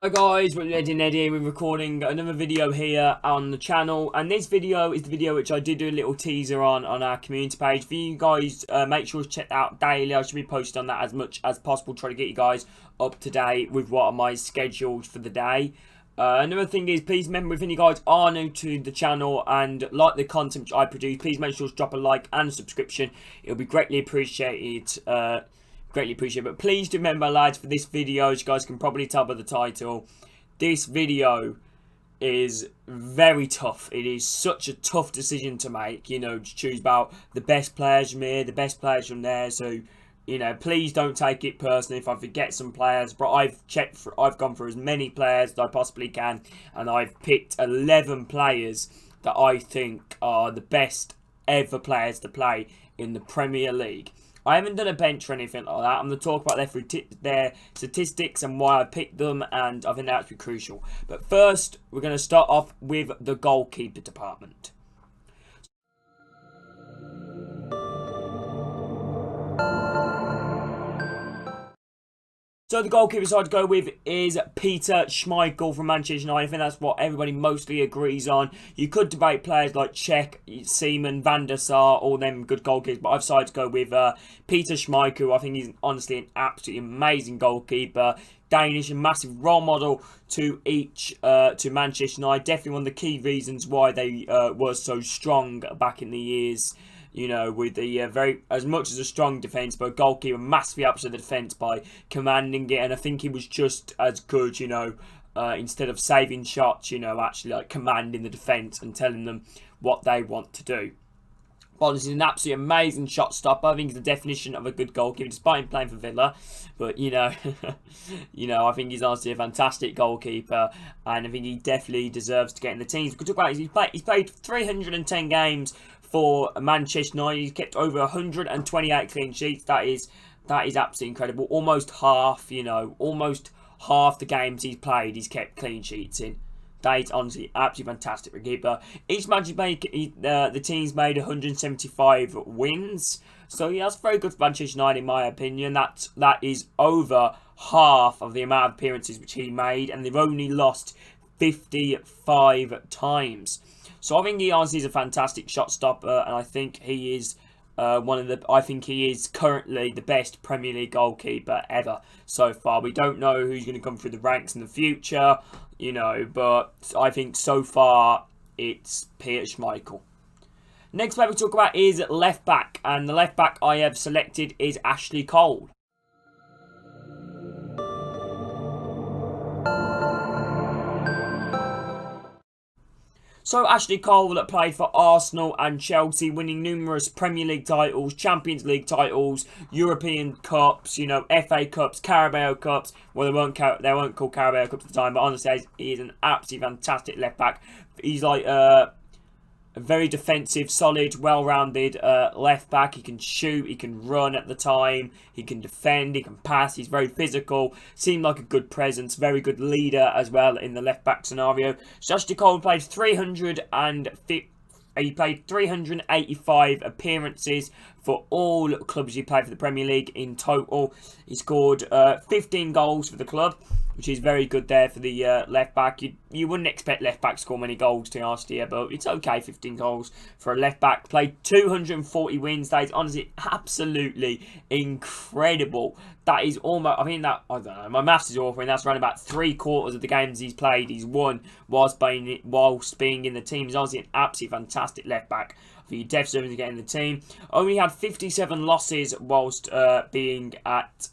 Hi guys, we're Eddie. We're recording another video here on the channel, and this video is the video which I did do a little teaser on our community page. For you guys, make sure to check that out daily. I should be posting on that as much as possible, try to get you guys up to date with what are my schedules for the day. Another thing is, please remember, if any guys are new to the channel and like the content which I produce, please make sure to drop a like and a subscription. It'll be greatly appreciated. But please do remember, lads, for this video, as you guys can probably tell by the title, this video is very tough. It is such a tough decision to make, you know, to choose about the best players from here, the best players from there. So, you know, please don't take it personally if I forget some players, but I've gone through as many players as I possibly can, and I've picked 11 players that I think are the best ever players to play in the Premier League. I haven't done a bench or anything like that. I'm going to talk about their statistics and why I picked them, and I think that's crucial. But first, we're going to start off with the goalkeeper department. So the goalkeeper side to go with is Peter Schmeichel from Manchester United. I think that's what everybody mostly agrees on. You could debate players like Cech, Seaman, Van der Sar, all them good goalkeepers, but I've decided to go with Peter Schmeichel. I think he's honestly an absolutely amazing goalkeeper. Danish, a massive role model to Manchester United. Definitely one of the key reasons why they were so strong back in the years. You know, with the as much as a strong defence, but a goalkeeper massively up to the defence by commanding it, and I think he was just as good, you know, instead of saving shots, you know, actually like commanding the defence and telling them what they want to do. Well, this is an absolutely amazing shot stopper. I think he's the definition of a good goalkeeper, despite him playing for Villa. But, you know, I think he's honestly a fantastic goalkeeper, and I think he definitely deserves to get in the team. We could talk about he's played 310 games for Manchester United. He's kept over 128 clean sheets. That is absolutely incredible. Almost half, you know, almost half the games he's played, he's kept clean sheets in. That is honestly absolutely fantastic for a keeper. Each match the team's made 175 wins. So yeah, that's very good for Manchester United in my opinion. That is over half of the amount of appearances which he made, and they've only lost 55 times. So I think he honestly is a fantastic shot stopper, and I think he is I think he is currently the best Premier League goalkeeper ever so far. We don't know who's going to come through the ranks in the future, you know, but I think so far it's Peter Schmeichel. Next player we talk about is left back, and the left back I have selected is Ashley Cole. So Ashley Cole that played for Arsenal and Chelsea, winning numerous Premier League titles, Champions League titles, European Cups, you know, FA Cups, Carabao Cups. Well, they weren't called Carabao Cups at the time, but honestly, he is an absolutely fantastic left back. He's like a very defensive, solid, well-rounded left back. He can shoot, he can run at the time, he can defend, he can pass. He's very physical, seemed like a good presence, very good leader as well in the left back scenario. So Ashley Cole played 385 appearances for all clubs he played for the Premier League in total. He scored 15 goals for the club, which is very good there for the left back. You wouldn't expect left back to score many goals, to be honest here, but it's okay, 15 goals for a left back. Played 240 wins. That is honestly absolutely incredible. That is almost, I mean, that, I don't know, my maths is awful, and that's around about 3/4 of the games he's played, he's won whilst being in the team. He's honestly an absolutely fantastic left back. You definitely to get in the team. Only had 57 losses whilst being at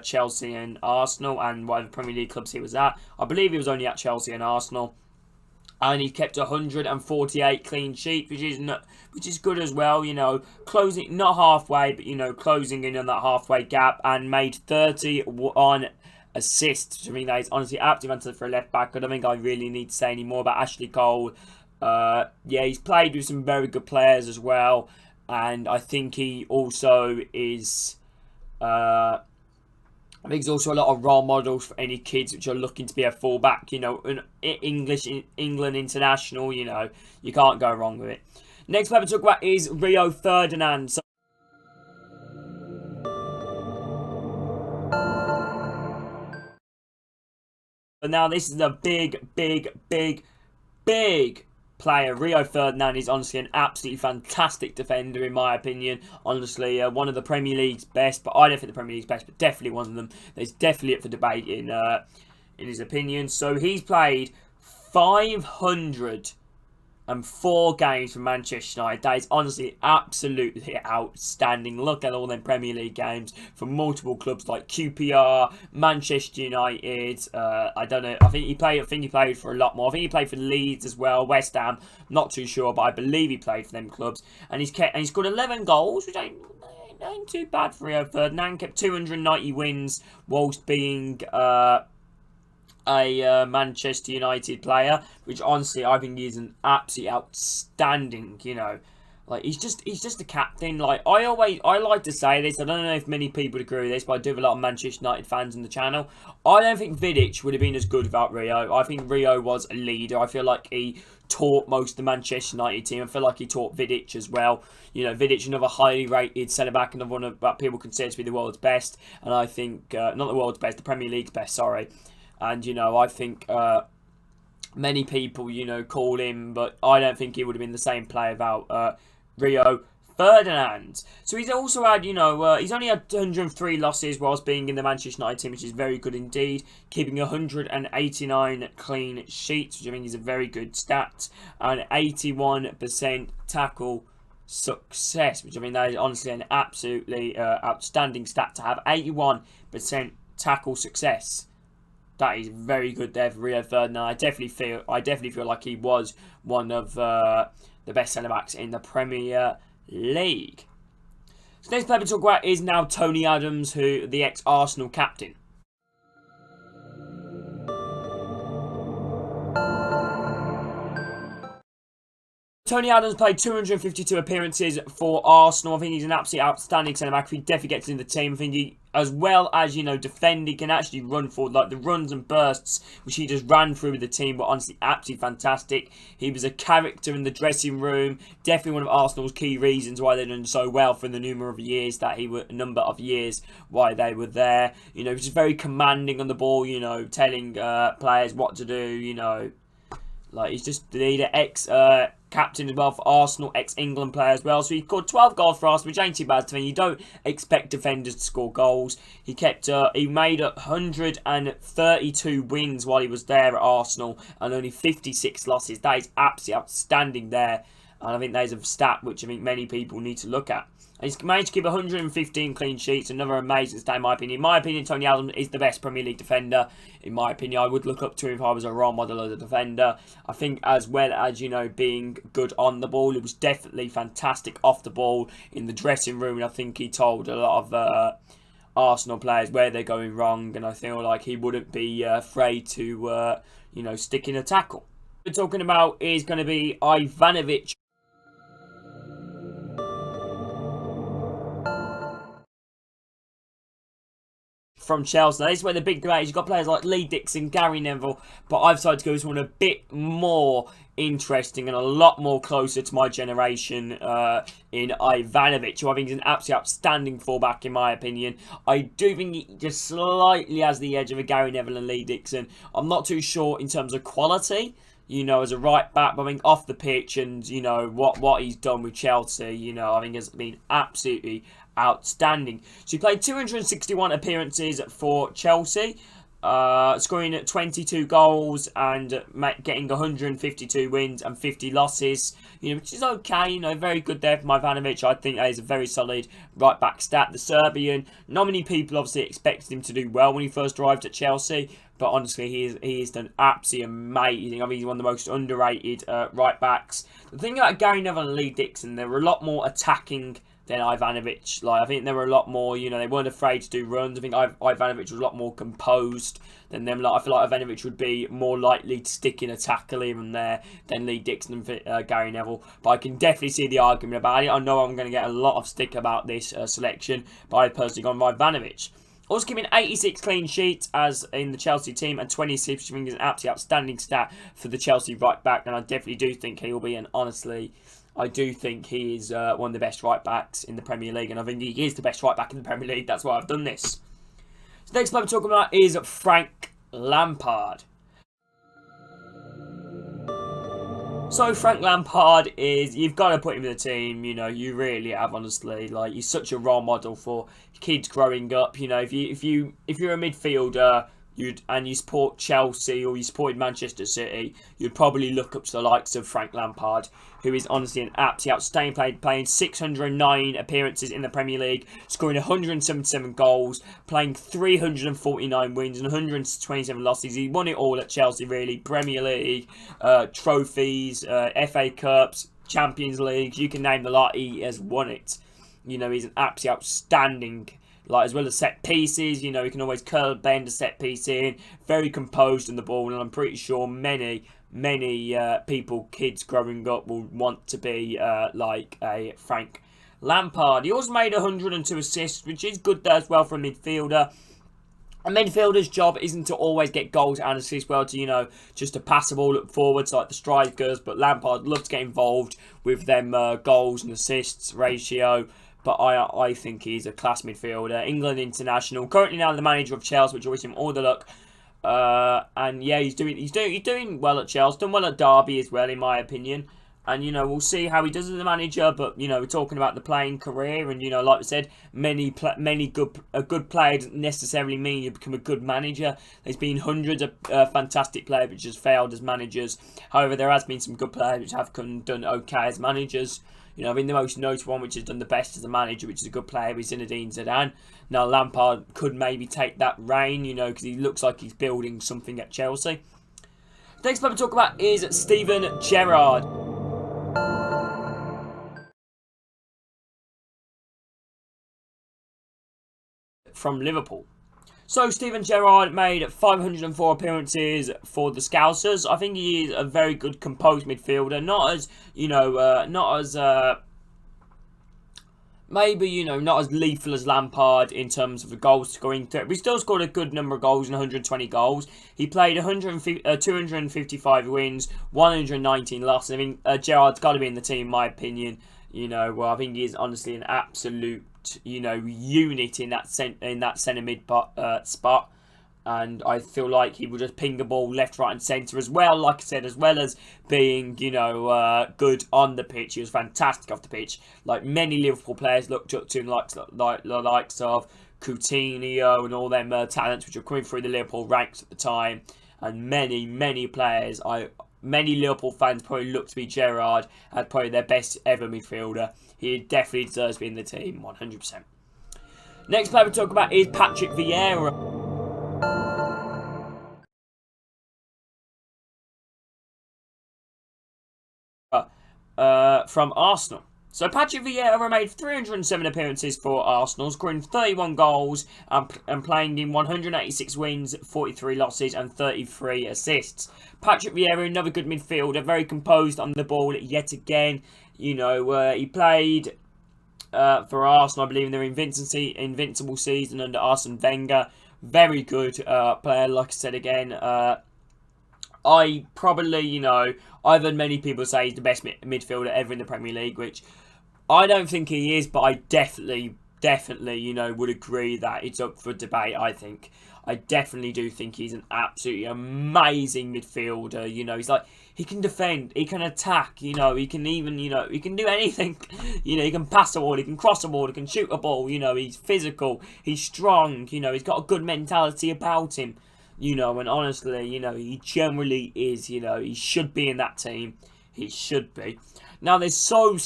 Chelsea and Arsenal and whatever Premier League clubs he was at. I believe he was only at Chelsea and Arsenal. And he kept 148 clean sheets, which is good as well. You know, closing, not halfway, but you know, closing in on that halfway gap, and made 31 assists. I mean, that is honestly absolutely fantastic for a left back. I don't think I really need to say any more about Ashley Cole. Yeah, he's played with some very good players as well, and I think he also is. I think he's also a lot of role models for any kids which are looking to be a fullback. You know, an England international. You know, you can't go wrong with it. Next player to talk about is Rio Ferdinand. So But now this is a big player. Rio Ferdinand is honestly an absolutely fantastic defender, in my opinion. Honestly, one of the Premier League's best, but I don't think the Premier League's best, but definitely one of them. There's definitely up for debate in his opinion. So he's played 504 games for Manchester United. That is honestly absolutely outstanding. Look at all them Premier League games for multiple clubs like QPR, Manchester United. I don't know. I think he played for a lot more. I think he played for Leeds as well, West Ham. Not too sure, but I believe he played for them clubs. And he's scored 11 goals, which ain't too bad for Rio Ferdinand. Kept 290 wins whilst being a Manchester United player, which honestly I think is an absolutely outstanding, like he's just a captain. Like I like to say this, I don't know if many people agree with this, but I do have a lot of Manchester United fans on the channel. I don't think Vidic would have been as good without Rio. I think Rio was a leader. I feel like he taught most of the Manchester United team. I feel like he taught Vidic as well. Vidic, another highly rated centre-back, another one that people consider to be the world's best. And I think, not the world's best, the Premier League's best, sorry. And, I think many people, call him, but I don't think he would have been the same player without Rio Ferdinand. So he's also had, he's only had 103 losses whilst being in the Manchester United team, which is very good indeed. Keeping 189 clean sheets, which I think is a very good stat. And 81% tackle success, which I mean, that is honestly an absolutely outstanding stat to have. 81% tackle success. That is very good there for Rio Ferdinand. I definitely feel like he was one of the best centre backs in the Premier League. So next player to talk about is now Tony Adams, the ex-Arsenal captain. Tony Adams played 252 appearances for Arsenal. I think he's an absolutely outstanding centre-back. He definitely gets in the team. I think he, as well as, defend, he can actually run forward. Like the runs and bursts, which he just ran through with the team, were honestly absolutely fantastic. He was a character in the dressing room. Definitely one of Arsenal's key reasons why they've done so well for the number of years why they were there. He was just very commanding on the ball, telling players what to do, Like, he's just the ex-captain as well for Arsenal, ex-England player as well. So he scored 12 goals for Arsenal, which ain't too bad to me. You don't expect defenders to score goals. He made 132 wins while he was there at Arsenal and only 56 losses. That is absolutely outstanding there. And I think that is a stat which I think many people need to look at. And he's managed to keep 115 clean sheets. Another amazing stat in my opinion. In my opinion, Tony Adams is the best Premier League defender. In my opinion, I would look up to him if I was a role model as a defender. I think as well as, being good on the ball, it was definitely fantastic off the ball in the dressing room. And I think he told a lot of Arsenal players where they're going wrong. And I feel like he wouldn't be afraid to, stick in a tackle. What we're talking about is going to be Ivanovic. From Chelsea. Now, this is where the big debate is. You've got players like Lee Dixon, Gary Neville, but I've decided to go with someone a bit more interesting and a lot more closer to my generation in Ivanovic, who I think is an absolutely outstanding fullback in my opinion. I do think he just slightly has the edge of a Gary Neville and Lee Dixon. I'm not too sure in terms of quality, as a right back, but I think off the pitch and, what he's done with Chelsea, I think has been absolutely outstanding. So he played 261 appearances for Chelsea, scoring 22 goals and getting 152 wins and 50 losses, which is okay, very good there from Ivanovic. I think that is a very solid right back stat. The Serbian, not many people obviously expected him to do well when he first arrived at Chelsea, but honestly he has done absolutely amazing. I mean, he's one of the most underrated right backs. The thing about Gary Neville and Lee Dixon, they were a lot more attacking than Ivanovic. Like, I think they were a lot more, they weren't afraid to do runs. I think Ivanovic was a lot more composed than them. Like, I feel like Ivanovic would be more likely to stick in a tackle here and there than Lee Dixon and Gary Neville. But I can definitely see the argument about it. I know I'm going to get a lot of stick about this selection, but I've personally gone with Ivanovic. Also keeping 86 clean sheets as in the Chelsea team and 26, which I think is an absolutely outstanding stat for the Chelsea right back. And I definitely do think he will be, and honestly, I do think he is one of the best right backs in the Premier League, and I think he is the best right back in the Premier League. That's why I've done this. So next player we're talking about is Frank Lampard. So Frank Lampard is, you've got to put him in the team, you know, you really have, honestly. Like, he's such a role model for kids growing up. You know, if you're a midfielder, and you support Chelsea or you supported Manchester City, you'd probably look up to the likes of Frank Lampard, who is honestly an absolutely outstanding player, playing 609 appearances in the Premier League, scoring 177 goals, playing 349 wins and 127 losses. He won it all at Chelsea, really. Premier League, trophies, FA Cups, Champions League, you can name the lot, he has won it. You know, he's an absolutely outstanding, like, as well as set pieces, you know, he can always curl, bend a set piece in, very composed in the ball, and I'm pretty sure many people, kids growing up, will want to be like a Frank Lampard. He also made 102 assists, which is good there as well for a midfielder. A midfielder's job isn't to always get goals and assists, well, to, you know, just to pass the ball up forwards like the strikers, but Lampard loves to get involved with them goals and assists ratio. But I think he's a class midfielder. England international. Currently now the manager of Chelsea, which I wish him all the luck. And yeah, he's doing well at Chelsea. Done well at Derby as well, in my opinion. And, you know, we'll see how he does as a manager. But, you know, we're talking about the playing career. And, you know, like I said, a good player doesn't necessarily mean you become a good manager. There's been hundreds of fantastic players which has failed as managers. However, there has been some good players which have done okay as managers. You know, I mean, the most notable one which has done the best as a manager, which is a good player, is Zinedine Zidane. Now, Lampard could maybe take that reign, you know, because he looks like he's building something at Chelsea. The next player we talk about is Steven Gerrard. From Liverpool. So, Steven Gerrard made 504 appearances for the Scousers. I think he is a very good composed midfielder. Not as, you know, maybe, you know, not as lethal as Lampard in terms of the goal scoring. But he still scored a good number of goals and 120 goals. He played 255 wins, 119 losses. I mean, Gerrard's got to be in the team, in my opinion. You know, well, I think he is honestly an absolute, you know, unit in that centre mid spot, and I feel like he will just ping the ball left, right, and centre as well. Like I said, as well as being, you know, good on the pitch, he was fantastic off the pitch. Like many Liverpool players looked up to him, like the likes of Coutinho and all them talents which were coming through the Liverpool ranks at the time, and many players. Many Liverpool fans probably look to be Gerrard as probably their best ever midfielder. He definitely deserves to be in the team, 100%. Next player we talk about is Patrick Vieira. From Arsenal. So Patrick Vieira made 307 appearances for Arsenal, scoring 31 goals and playing in 186 wins, 43 losses and 33 assists. Patrick Vieira, another good midfielder, very composed on the ball yet again. You know, he played for Arsenal, I believe, in their invincible season under Arsene Wenger. Very good player, like I said again. I probably, you know, I've heard many people say he's the best midfielder ever in the Premier League, which I don't think he is, but I definitely, you know, would agree that it's up for debate, I think. I definitely do think he's an absolutely amazing midfielder. You know, he's like, he can defend, he can attack, you know, he can even, you know, he can do anything. You know, he can pass a ball, he can cross a ball, he can shoot a ball, you know, he's physical, he's strong, you know, he's got a good mentality about him. You know, and honestly, you know, he generally is, you know, he should be in that team. He should be. Now, there's so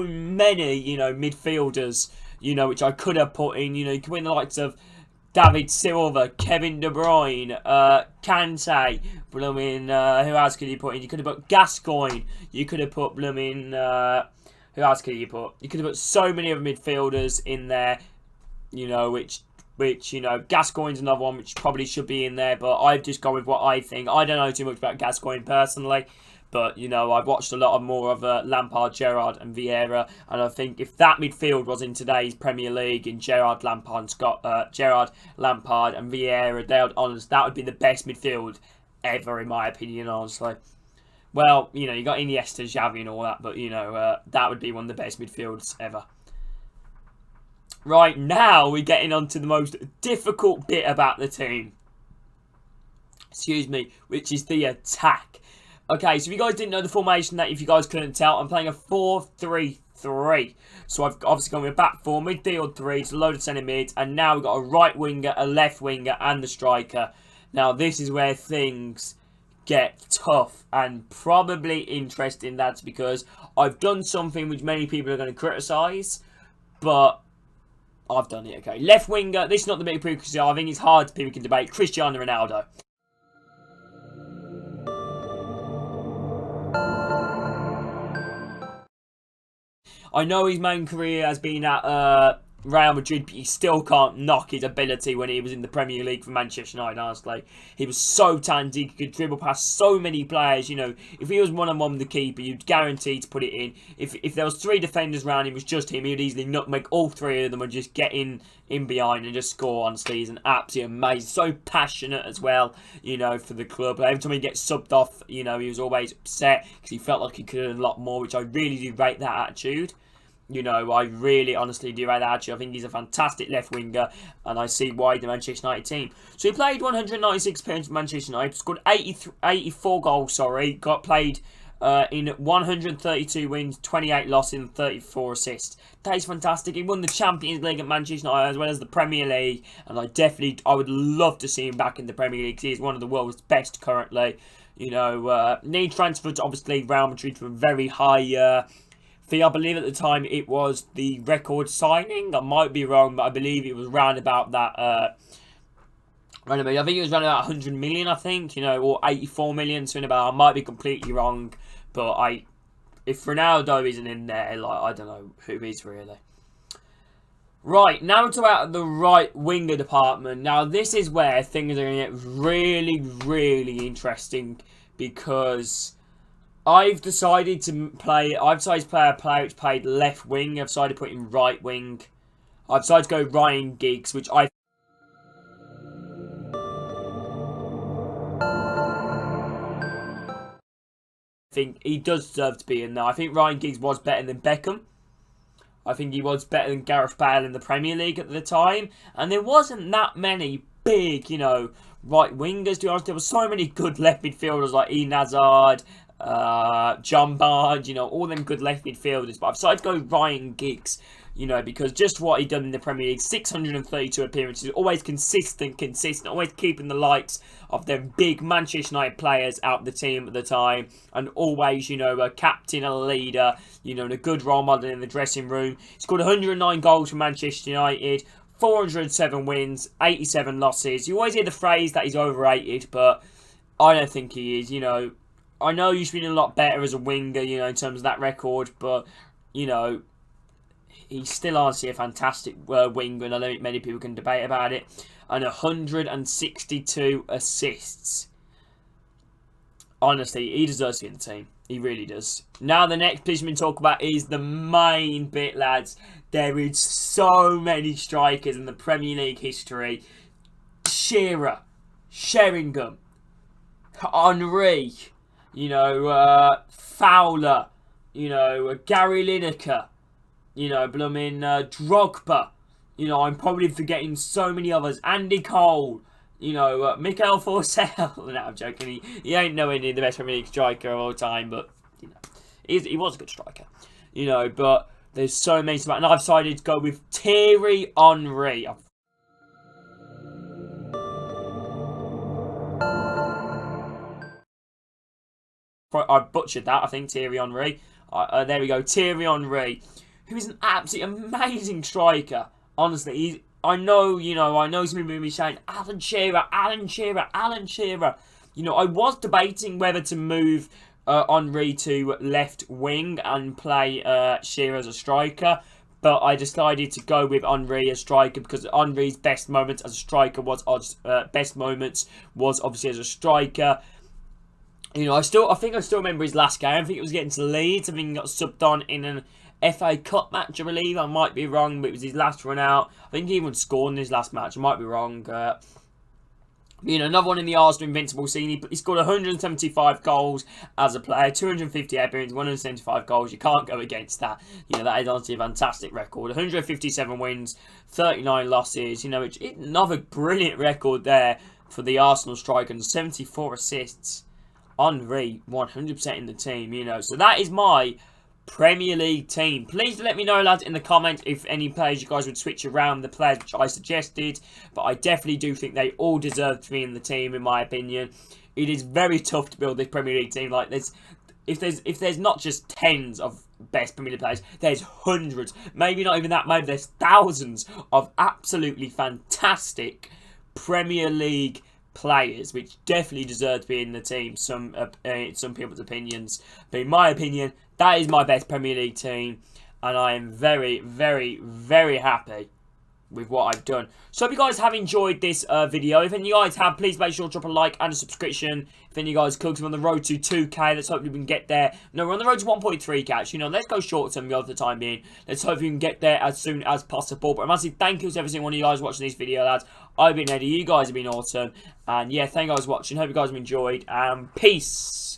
many, you know, midfielders, you know, which I could have put in. You know, you can win the likes of David Silva, Kevin De Bruyne, Kante, blooming, who else could you put in? You could have put Gascoigne. You could have put blooming, who else could you put? You could have put so many other midfielders in there, you know, which, you know, Gascoigne's another one which probably should be in there, but I've just gone with what I think. I don't know too much about Gascoigne personally, but, you know, I've watched a lot of more of Lampard, Gerrard and Vieira, and I think if that midfield was in today's Premier League, in Gerrard, Lampard, and Vieira, that would be the best midfield ever, in my opinion, honestly. Well, you know, you got Iniesta, Xavi and all that, but, you know, that would be one of the best midfields ever. Right, now we're getting on to the most difficult bit about the team. Excuse me, which is the attack. Okay, so if you guys didn't know the formation, that if you guys couldn't tell, I'm playing a 4-3-3. So I've obviously gone with a back four, midfield three, it's a load of centre mids, and now we've got a right winger, a left winger, and the striker. Now this is where things get tough and probably interesting. That's because I've done something which many people are going to criticise, but I've done it. Okay, left winger. This is not the big criticism. I think it's hard people can debate. Cristiano Ronaldo. I know his main career has been at Real Madrid, but you still can't knock his ability when he was in the Premier League for Manchester United, honestly. He was so talented, he could dribble past so many players, you know. If he was one-on-one with the keeper, you'd guarantee to put it in. If there was three defenders around him, it was just him, he'd easily make all three of them and just get in behind and just score, honestly. He's an absolutely amazing, so passionate as well, you know, for the club. Every time he gets subbed off, you know, he was always upset because he felt like he could have a lot more, which I really do rate that attitude. You know, I really honestly do rate that attitude. I think he's a fantastic left winger, and I see why the Manchester United team. So he played 196 appearances for Manchester United, scored 84 goals, got played in 132 wins, 28 losses, and 34 assists. That is fantastic. He won the Champions League at Manchester United as well as the Premier League, and I would love to see him back in the Premier League because he's one of the world's best currently. You know, need transferred to obviously Real Madrid for a very high fee. I believe at the time it was the record signing. I might be wrong, but I believe it was round about that. I think it was around about 100 million, I think, you know, or 84 million, something about. I might be completely wrong, but if Ronaldo isn't in there, like, I don't know who is really. Right, now we're talking about the right winger department. Now, this is where things are going to get really, really interesting because I've decided to play a player which played left wing. I've decided to put him right wing. I've decided to go Ryan Giggs, which I think he does deserve to be in there. I think Ryan Giggs was better than Beckham. I think he was better than Gareth Bale in the Premier League at the time. And there wasn't that many big, you know, right wingers, to be honest. There were so many good left midfielders like Eden Hazard, John Barnes, you know, all them good left midfielders. But I've decided to go Ryan Giggs, you know, because just what he done in the Premier League, 632 appearances, always consistent, always keeping the likes of them big Manchester United players out the team at the time, and always, you know, a captain, a leader, you know, and a good role model in the dressing room. He scored 109 goals for Manchester United, 407 wins, 87 losses. You always hear the phrase that he's overrated, but I don't think he is, you know. I know he's been a lot better as a winger, you know, in terms of that record, but, you know, he's still honestly a fantastic winger, and I know many people can debate about it. And 162 assists. Honestly, he deserves to be in the team. He really does. Now, the next position we talk about is the main bit, lads. There is so many strikers in the Premier League history. Shearer, Sheringham, Henry, you know, Fowler, you know, Gary Lineker, you know, blooming Drogba, you know, I'm probably forgetting so many others, Andy Cole, you know, Mikel Forsell. No, I'm joking, he ain't nowhere near the best Premier League striker of all time, but, you know, he was a good striker, you know, but there's so many, and I've decided to go with Thierry Henry. I butchered that, I think, Thierry Henry. There we go, Thierry Henry, who is an absolutely amazing striker. Honestly, I know, you know, I know some people will be saying, Alan Shearer. You know, I was debating whether to move Henry to left wing and play Shearer as a striker, but I decided to go with Henry as striker because Henry's best moments as a striker was obviously as a striker. You know, I think I still remember his last game. I think it was getting to Leeds. I think he got subbed on in an FA Cup match, I believe. I might be wrong, but it was his last run out. I think he even scored in his last match. I might be wrong. You know, another one in the Arsenal Invincible scene. He scored 175 goals as a player, 250 appearances, 175 goals. You can't go against that. You know, that is honestly a fantastic record. 157 wins, 39 losses. You know, it's another brilliant record there for the Arsenal striker, and 74 assists. Henry 100% in the team, you know. So that is my Premier League team. Please let me know, lads, in the comments if any players you guys would switch around the players which I suggested. But I definitely do think they all deserve to be in the team, in my opinion. It is very tough to build this Premier League team. Like, if there's not just tens of best Premier League players, there's hundreds, maybe not even that, maybe there's thousands of absolutely fantastic Premier League players which definitely deserve to be in the team. Some people's opinions, but in my opinion, that is my best Premier League team, and I am very, very, very happy with what I've done. So if you guys have enjoyed this video, if any of you guys have, please make sure to drop a like and a subscription. If any of you guys could, because we're on the road to 2K, let's hope we can get there. No, we're on the road to 1.3K, actually. You know, let's go short term for the time being. Let's hope we can get there as soon as possible. But a massive thank you to every single one of you guys watching this video, lads. I've been Eddie, you guys have been awesome. And yeah, thank you guys for watching. Hope you guys have enjoyed, and peace.